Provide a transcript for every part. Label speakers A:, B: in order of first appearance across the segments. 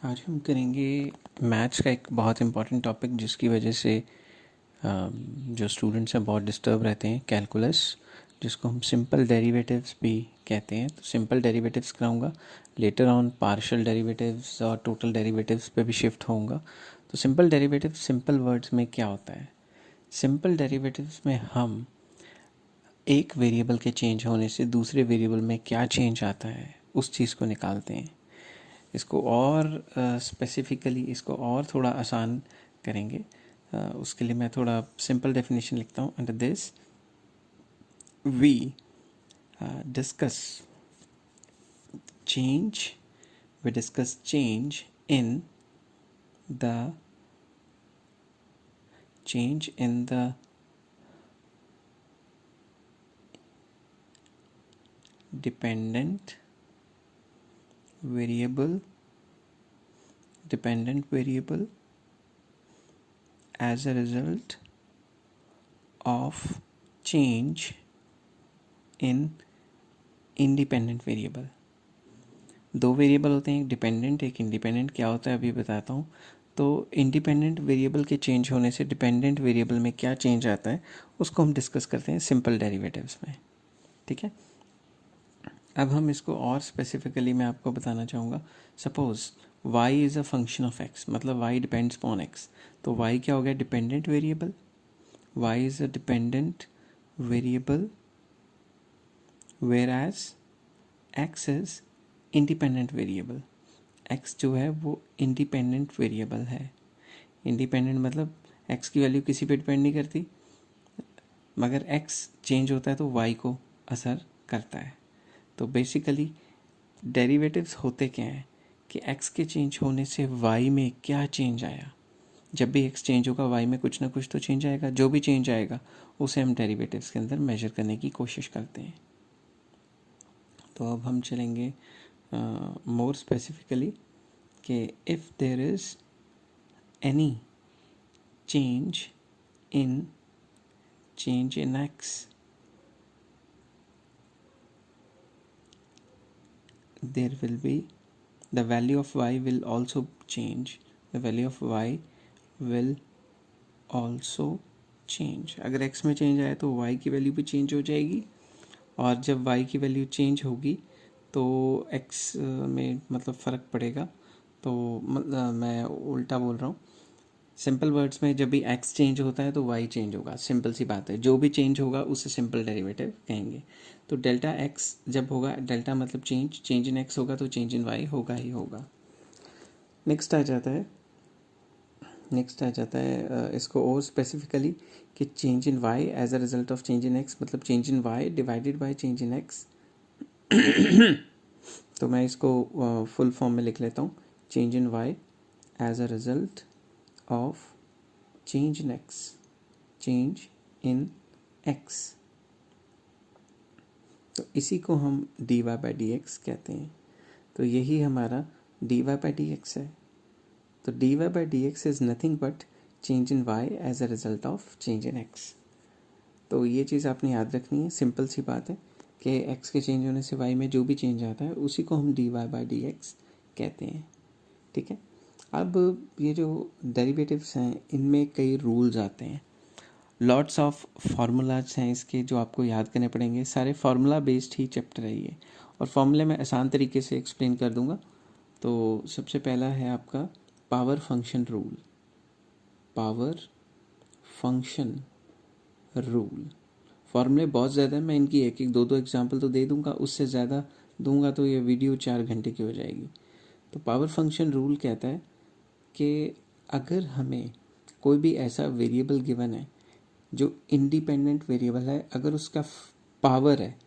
A: आज हम करेंगे मैथ्स का एक बहुत इम्पॉर्टेंट टॉपिक जिसकी वजह से जो स्टूडेंट्स हैं बहुत डिस्टर्ब रहते हैं, कैलकुलस, जिसको हम सिंपल डेरिवेटिव्स भी कहते हैं। तो सिंपल डेरिवेटिव्स कराऊंगा, लेटर ऑन पार्शियल डेरिवेटिव्स और टोटल डेरिवेटिव्स पे भी शिफ्ट होऊंगा। तो सिंपल डेरिवेटिव सिंपल वर्ड्स में क्या होता है? सिंपल डेरिवेटिव्स में हम एक वेरिएबल के चेंज होने से दूसरे वेरिएबल में क्या चेंज आता है उस चीज़ को निकालते हैं। इसको और स्पेसिफिकली इसको और थोड़ा आसान करेंगे। उसके लिए मैं थोड़ा सिंपल डेफिनेशन लिखता हूँ। Under this we discuss change we discuss change in the dependent variable as a result of change in independent variable। दो वेरिएबल होते हैं, एक डिपेंडेंट एक इंडिपेंडेंट। क्या होता है अभी बताता हूँ। तो इंडिपेंडेंट वेरिएबल के चेंज होने से डिपेंडेंट वेरिएबल में क्या चेंज आता है उसको हम डिस्कस करते हैं सिंपल डेरिवेटिव्स में। ठीक है, अब हम इसको और स्पेसिफिकली मैं आपको बताना चाहूँगा। Suppose y is a function of x, मतलब y डिपेंड्स अपॉन x। तो y क्या हो गया? Dependent variable. y is a dependent variable where as x is independent variable. x जो है वो इंडिपेंडेंट वेरिएबल है। इंडिपेंडेंट मतलब x की वैल्यू किसी पे डिपेंड नहीं करती, मगर x चेंज होता है तो y को असर करता है। तो बेसिकली डेरिवेटिव्स होते क्या हैं कि x के चेंज होने से y में क्या चेंज आया। जब भी x चेंज होगा y में कुछ ना कुछ तो चेंज आएगा। जो भी चेंज आएगा उसे हम डेरिवेटिव्स के अंदर मेजर करने की कोशिश करते हैं। तो अब हम चलेंगे मोर स्पेसिफिकली कि if there is any change in x, there will be the value of y will also change, the value of y will also change। अगर x में चेंज आया तो y की वैल्यू भी चेंज हो जाएगी, और जब y की वैल्यू चेंज होगी तो x में मतलब फ़र्क पड़ेगा। तो मतलब मैं उल्टा बोल रहा हूँ। सिंपल वर्ड्स में जब भी x चेंज होता है तो y चेंज होगा। सिंपल सी बात है, जो भी चेंज होगा उसे सिंपल डेरिवेटिव कहेंगे। तो डेल्टा x जब होगा, डेल्टा मतलब चेंज इन x होगा तो चेंज इन y होगा ही होगा। नेक्स्ट आ जाता है इसको और स्पेसिफिकली कि change in y as a result of change in x, मतलब change in y divided by change in x। तो मैं इसको फुल फॉर्म में लिख लेता हूँ। Change in y as a result of change in x। तो इसी को हम dy बाई डी एक्स कहते हैं। तो यही हमारा dy बाई डी एक्स है। तो dy by d x is nothing but change in y as a result of change in x। तो ये चीज़ आपने याद रखनी है। सिंपल सी बात है कि x के चेंज होने से y में जो भी चेंज आता है उसी को हम dy बाई डी एक्स कहते हैं। ठीक है, अब ये जो डेरिवेटिव्स हैं इनमें कई रूल्स आते हैं, लॉट्स ऑफ फार्मूलाज हैं इसके जो आपको याद करने पड़ेंगे। सारे फार्मूला बेस्ड ही चैप्टर है ये, और फार्मूले में आसान तरीके से एक्सप्लेन कर दूंगा। तो सबसे पहला है आपका power function rule. Power function rule फार्मूले बहुत ज़्यादा है, मैं इनकी एक एक दो दो एग्जांपल तो दे दूंगा, उससे ज़्यादा दूंगा तो ये वीडियो 4 घंटे की हो जाएगी। तो पावर फंक्शन रूल कहता है कि अगर हमें कोई भी ऐसा वेरिएबल गिवन है जो इंडिपेंडेंट वेरिएबल है, अगर उसका पावर है,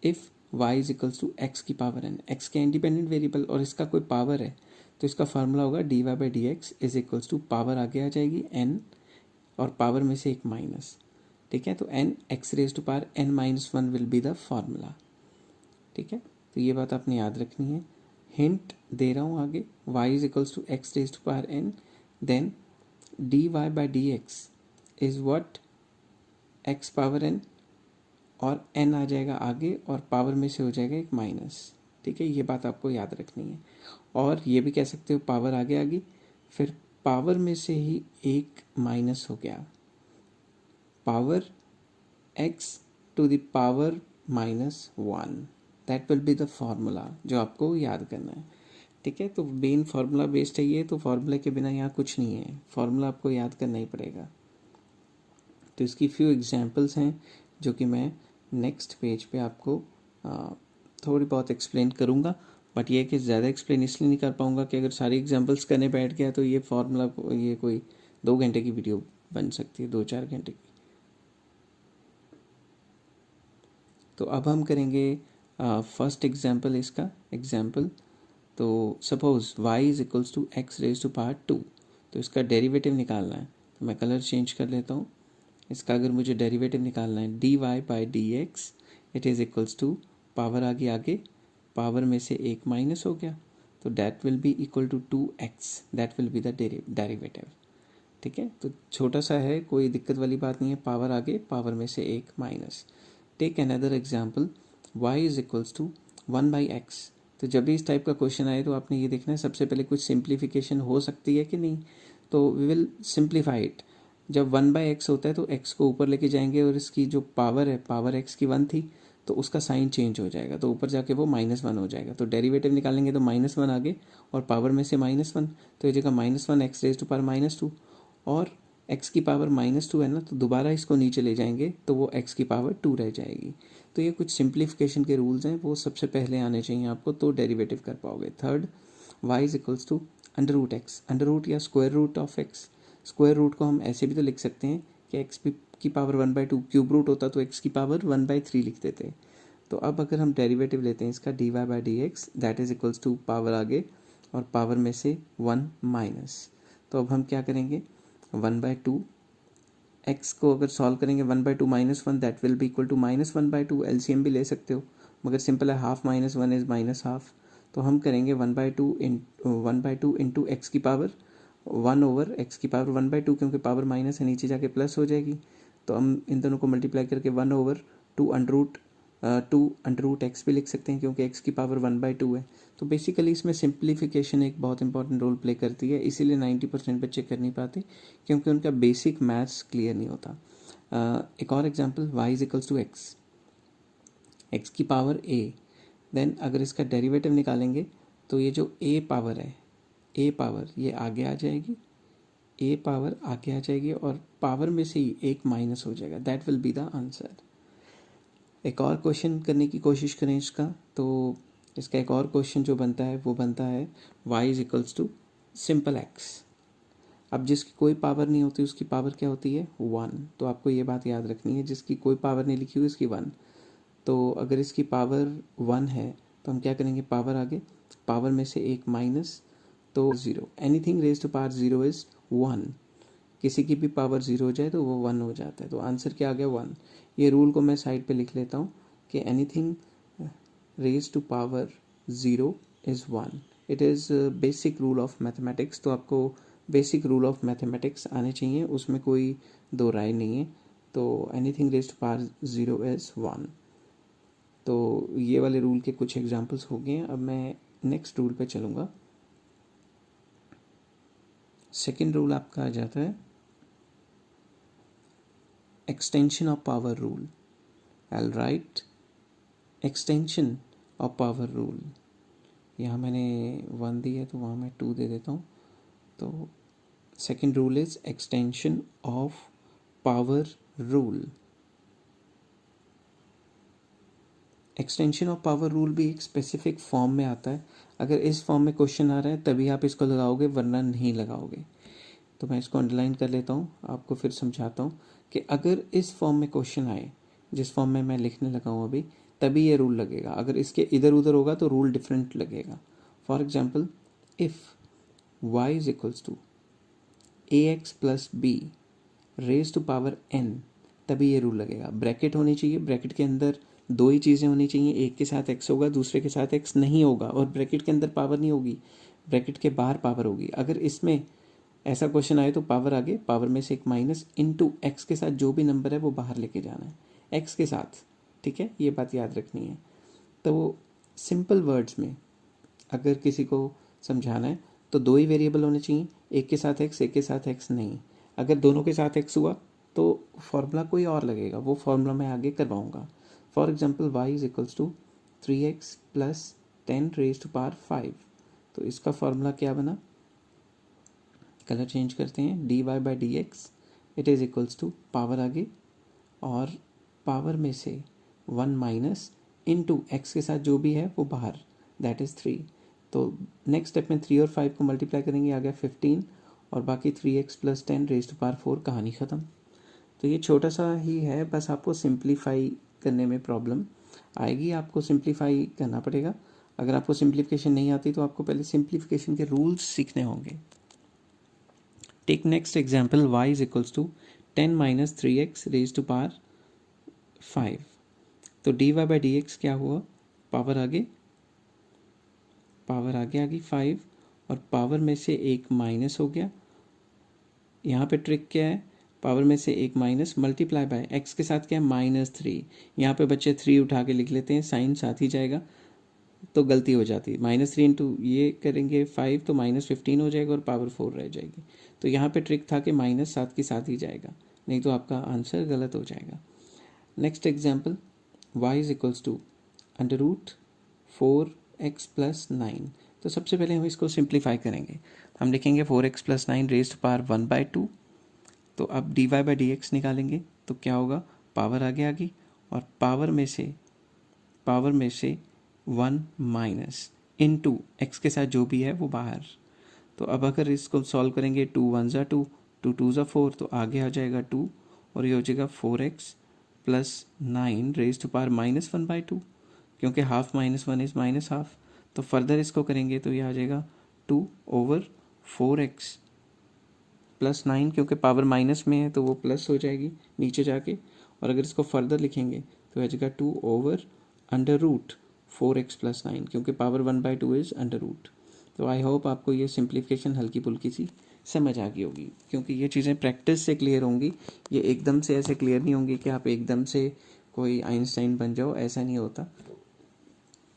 A: if y is equals to x की पावर n, x के इंडिपेंडेंट वेरिएबल और इसका कोई पावर है, तो इसका फार्मूला होगा dy by d x is equals to power आगे आ जाएगी n और पावर में से एक माइनस। ठीक है, तो n x raise to power n minus 1 will be the formula. ठीक है, तो ये बात आपने याद रखनी है। हिंट दे रहा हूँ आगे, y is equals to x raise to power n, then dy by d x is what x power n, और n आ जाएगा आगे और पावर में से हो जाएगा एक माइनस। ठीक है, ये बात आपको याद रखनी है। और ये भी कह सकते हो पावर आगे आ गई, फिर पावर में से ही एक माइनस हो गया, power x to the power -1, that will be the formula जो आपको याद करना है। ठीक है, तो मेन फार्मूला बेस्ड है ये, तो फार्मूला के बिना यहाँ कुछ नहीं है, फार्मूला आपको याद करना ही पड़ेगा। तो इसकी फ्यू एग्जांपल्स हैं जो कि मैं नेक्स्ट पेज पे आपको थोड़ी बहुत एक्सप्लेन करूँगा, बट ये कि ज़्यादा एक्सप्लेन इसलिए नहीं कर पाऊँगा कि अगर सारी एग्जांपल्स करने बैठ गया तो ये फार्मूला ये कोई 2 घंटे की वीडियो बन सकती है, 2-4 घंटे की। तो अब हम करेंगे फर्स्ट एग्जाम्पल, इसका एग्जाम्पल। तो suppose y is equals to x raise to power 2, तो इसका डेरिवेटिव निकालना है। तो मैं कलर चेंज कर लेता हूँ। इसका अगर मुझे डेरिवेटिव निकालना है dy by d x, it is equals to power आगे पावर में से एक माइनस हो गया, तो that will be equal to 2x, that will be the derivative. ठीक है, तो छोटा सा है, कोई दिक्कत वाली बात नहीं है, पावर आगे पावर में से एक minus. Take another example, y is equals to 1/x। तो जब भी इस टाइप का क्वेश्चन आए तो आपने ये देखना है सबसे पहले कुछ सिंप्लीफिकेशन हो सकती है कि नहीं, तो वी विल सिंप्लीफाई इट। जब 1/x होता है तो x को ऊपर लेके जाएंगे और इसकी जो पावर है, पावर x की 1 थी, तो उसका साइन चेंज हो जाएगा, तो ऊपर जाके वो -1 हो जाएगा। तो डेरिवेटिव निकालेंगे तो -1 आगे और पावर में से -1, तो ये जगह -1 एक्स रेज टू पावर -2, और x की पावर -2 है ना, तो दोबारा इसको नीचे ले जाएंगे तो वो x की पावर 2 रह जाएगी। तो ये कुछ सिंप्लीफिकेशन के रूल्स हैं, वो सबसे पहले आने चाहिए आपको, तो डेरिवेटिव कर पाओगे। Third, y is equals to under root X, under root या square root of X. Square root को हम ऐसे भी तो लिख सकते हैं कि x की पावर 1/2, क्यूब रूट होता तो x की पावर 1/3 लिख देते। तो अब अगर हम डेरिवेटिव लेते हैं इसका dy by d x, that is equals to power आगे और पावर में से 1 माइनस। तो अब हम क्या करेंगे, 1/2 x को अगर सॉल्व करेंगे 1/2 -1, that will be equal to -1/2। LCM भी ले सकते हो, मगर सिंपल है, हाफ -1 इज -1/2। तो हम करेंगे 1/2 इंटू एक्स की पावर 1 ओवर एक्स की पावर 1/2, क्योंकि पावर माइनस है नीचे जाके प्लस हो जाएगी, तो हम इन दोनों को मल्टीप्लाई करके 1 ओवर 2 अंडर रूट एक्स भी लिख सकते हैं, क्योंकि एक्स की पावर 1/2 है। तो बेसिकली इसमें सिंप्लीफिकेशन एक बहुत इंपॉर्टेंट रोल प्ले करती है, इसीलिए 90% बच्चे कर नहीं पाते, क्योंकि उनका बेसिक मैथ्स क्लियर नहीं होता। एक और example, y is equals to x, x की पावर a, देन अगर इसका डेरिवेटिव निकालेंगे तो ये जो a पावर है, a पावर ये आगे आ जाएगी, a पावर आगे आ जाएगी और पावर में से ही एक माइनस हो जाएगा, that will be the answer. एक और क्वेश्चन करने की कोशिश करें इसका, तो इसका एक और क्वेश्चन जो बनता है वो बनता है y is equals to simple x। अब जिसकी कोई पावर नहीं होती उसकी पावर क्या होती है, 1। तो आपको ये बात याद रखनी है, जिसकी कोई पावर नहीं लिखी हुई उसकी 1। तो अगर इसकी पावर 1 है तो हम क्या करेंगे, पावर आगे पावर में से एक माइनस, तो 0। Anything raise to power 0 is 1, किसी की भी पावर 0 हो जाए तो वो 1 हो जाता है, तो आंसर क्या आ गया, 1। ये रूल को मैं साइड पे लिख लेता हूँ कि anything raise to power 0 is 1। It is basic rule of mathematics. तो आपको बेसिक रूल ऑफ मैथमेटिक्स आने चाहिए, उसमें कोई दो राय नहीं है। तो anything raise to power 0 is 1। तो ये वाले रूल के कुछ एग्जांपल्स हो गए हैं। अब मैं नेक्स्ट रूल पे चलूँगा। सेकेंड रूल आपका आ जाता है extension of power rule. I'll write extension of power rule. यहाँ मैंने 1 दी है तो वहाँ मैं 2 दे देता हूँ। तो second rule is extension of power rule. Extension of power rule भी एक स्पेसिफिक फॉर्म में आता है। अगर इस फॉर्म में क्वेश्चन आ रहा है तभी आप इसको लगाओगे, वरना नहीं लगाओगे। तो मैं इसको अंडरलाइन कर लेता हूँ, आपको फिर समझाता हूँ कि अगर इस फॉर्म में क्वेश्चन आए, जिस फॉर्म में मैं लिखने लगा हूँ अभी, तभी ये रूल लगेगा। अगर इसके इधर उधर होगा तो रूल डिफरेंट लगेगा। For example, if y is equals to ax plus b raise to power n, तभी ये रूल लगेगा। ब्रैकेट होनी चाहिए, ब्रैकेट के अंदर दो ही चीज़ें होनी चाहिए, एक के साथ x होगा, दूसरे के साथ x नहीं होगा, और ब्रैकेट के अंदर पावर नहीं होगी, ब्रैकेट के बाहर पावर होगी। अगर इसमें ऐसा क्वेश्चन आए तो पावर आगे पावर में से एक माइनस इंटू एक्स के साथ जो भी नंबर है वो बाहर लेके जाना है, एक्स के साथ। ठीक है, ये बात याद रखनी है। तो सिंपल वर्ड्स में अगर किसी को समझाना है तो दो ही वेरिएबल होने चाहिए, एक के साथ एक्स, एक के साथ एक्स नहीं। अगर दोनों के साथ एक्स हुआ तो फॉर्मूला कोई और लगेगा, वो फॉर्मूला मैं आगे करवाऊँगा। For example y is equals to 3x plus 10 raise to power 5। तो इसका फॉर्मूला क्या बना, कलर चेंज करते हैं, dy by d x it is equals to power आगे और पावर में से 1 माइनस इनटू एक्स के साथ जो भी है वो बाहर, दैट इज़ 3। तो नेक्स्ट स्टेप में 3 और 5 को मल्टीप्लाई करेंगे, आ गया 15 और बाकी 3x plus 10 raise to power 4, कहानी ख़त्म। तो ये छोटा सा ही है, बस आपको सिंप्लीफाई करने में प्रॉब्लम आएगी, आपको सिंप्लीफाई करना पड़ेगा। अगर आपको सिंप्लीफिकेशन नहीं आती तो आपको पहले सिंप्लीफिकेशन के रूल्स सीखने होंगे। Take next example, y is equals to 10 minus 3x raise to power 5। तो dy बाई डी एक्स क्या हुआ, पावर आगे आ गई 5 और पावर में से एक माइनस हो गया। यहाँ पे ट्रिक क्या है, पावर में से एक माइनस मल्टीप्लाई बाय एक्स के साथ क्या है -3। यहाँ पे बच्चे 3 उठा के लिख लेते हैं, साइन साथ ही जाएगा तो गलती हो जाती है। -3 इंटू ये करेंगे 5 तो -15 हो जाएगा और पावर 4 रह जाएगी। तो यहाँ पे ट्रिक था कि माइनस साथ के साथ ही जाएगा, नहीं तो आपका आंसर गलत हो जाएगा। Next example, y is equals to √4x plus 9। तो सबसे पहले हम इसको सिंप्लीफाई करेंगे, हम लिखेंगे 4x plus 9 raise to power 1/2। तो अब dy बाई डी एक्स निकालेंगे तो क्या होगा, पावर आगे आ गई और पावर में से 1 माइनस इनटू एक्स के साथ जो भी है वो बाहर। तो अब अगर इसको सॉल्व करेंगे 2 1 ज़ा 2, 2 2 ज़ा 4, तो आगे आ जाएगा 2 और ये हो जाएगा 4x plus 9 raise to power -1/2, क्योंकि half minus 1 is minus half. तो फर्दर इसको करेंगे तो ये आ जाएगा 2/4x प्लस 9, क्योंकि पावर माइनस में है तो वो प्लस हो जाएगी नीचे जाके। और अगर इसको फर्दर लिखेंगे तो आ जाएगा 2/√4x प्लस 9, क्योंकि पावर 1/2 इज़ अंडर रूट। तो आई होप आपको ये सिंप्लीफिकेशन हल्की फुल्की सी समझ आ गई होगी, क्योंकि ये चीज़ें प्रैक्टिस से क्लियर होंगी, ये एकदम से ऐसे क्लियर नहीं होंगी कि आप एकदम से कोई आइंस्टाइन बन जाओ, ऐसा नहीं होता।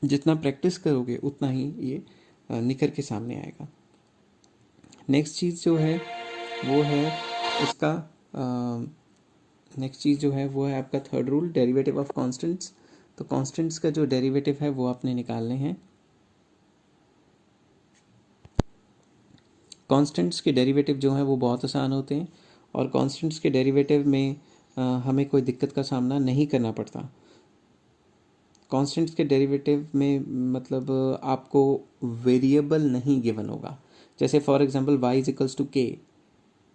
A: जितना प्रैक्टिस करोगे उतना ही ये निखर के सामने आएगा। नेक्स्ट चीज़ जो है वो है इसका नेक्स्ट चीज़ जो है वो है आपका third rule, derivative of constants. तो कांस्टेंट्स का जो डेरिवेटिव है वो आपने निकालने हैं। कांस्टेंट्स के डेरिवेटिव जो हैं वो बहुत आसान होते हैं और कांस्टेंट्स के डेरिवेटिव में हमें कोई दिक्कत का सामना नहीं करना पड़ता। कांस्टेंट्स के डेरिवेटिव में मतलब आपको वेरिएबल नहीं गिवन होगा। जैसे for example y is equals to k,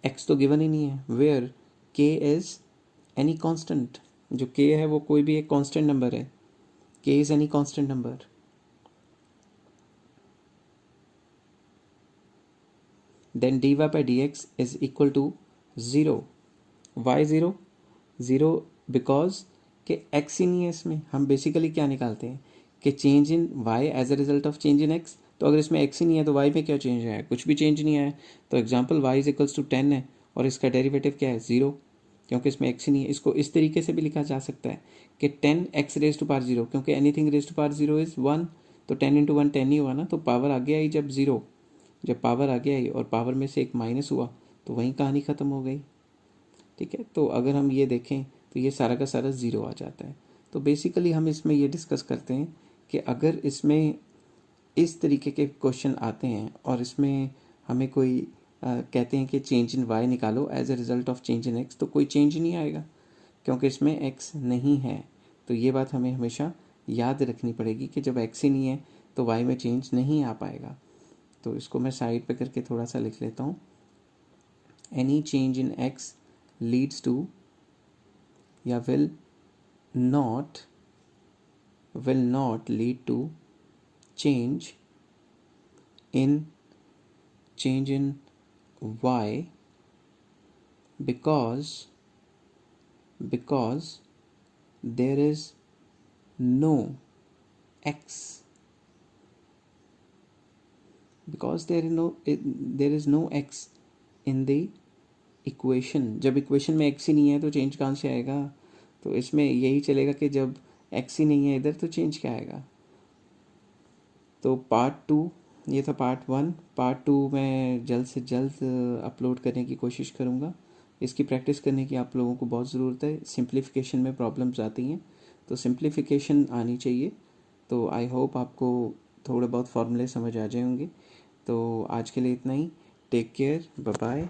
A: x तो गिवन ही नहीं है, where k is any constant. जो k है वो कोई भी एक कांस्टेंट नंबर है, k is any constant number. Then dy by d x is equal to 0। Why 0 because कि x ही नहीं है इसमें। हम बेसिकली क्या निकालते हैं कि change in y as a result of change in x। तो अगर इसमें x ही नहीं है तो y में क्या चेंज आया, कुछ भी चेंज नहीं आया। तो example y is equals to 10 है और इसका डेरिवेटिव क्या है 0, क्योंकि इसमें x ही नहीं है। इसको इस तरीके से भी लिखा जा सकता है कि 10x रेज टू पावर 0, क्योंकि anything raise to power 0 is 1। तो 10 इंटू 1 10 ही हुआ ना, तो पावर आगे आई जब 0, जब पावर आगे आई और पावर में से एक माइनस हुआ तो वहीं कहानी ख़त्म हो गई। ठीक है, तो अगर हम ये देखें तो ये सारा का सारा 0 आ जाता है। तो बेसिकली हम इसमें ये डिस्कस करते हैं कि अगर इसमें इस तरीके के क्वेश्चन आते हैं और इसमें हमें कोई कहते हैं कि चेंज इन y निकालो as a result of change in x, तो कोई चेंज नहीं आएगा क्योंकि इसमें x नहीं है। तो ये बात हमें हमेशा याद रखनी पड़ेगी कि जब x ही नहीं है तो y में चेंज नहीं आ पाएगा। तो इसको मैं साइड पे करके थोड़ा सा लिख लेता हूँ। Any change in x leads to या will not lead to change in y because there is no x, because there is no x in the equation. जब इक्वेशन में x ही नहीं है तो चेंज कहाँ से आएगा। तो इसमें यही चलेगा कि जब x ही नहीं है इधर तो चेंज क्या आएगा। तो पार्ट 2 ये था पार्ट 1। पार्ट 2 मैं जल्द से जल्द अपलोड करने की कोशिश करूँगा। इसकी प्रैक्टिस करने की आप लोगों को बहुत ज़रूरत है। सिंप्लीफिकेशन में प्रॉब्लम्स आती हैं, तो सिंप्लीफिकेशन आनी चाहिए। तो आई होप आपको थोड़े बहुत फॉर्मूले समझ आ जाए होंगे। तो आज के लिए इतना ही। Take care, bye bye.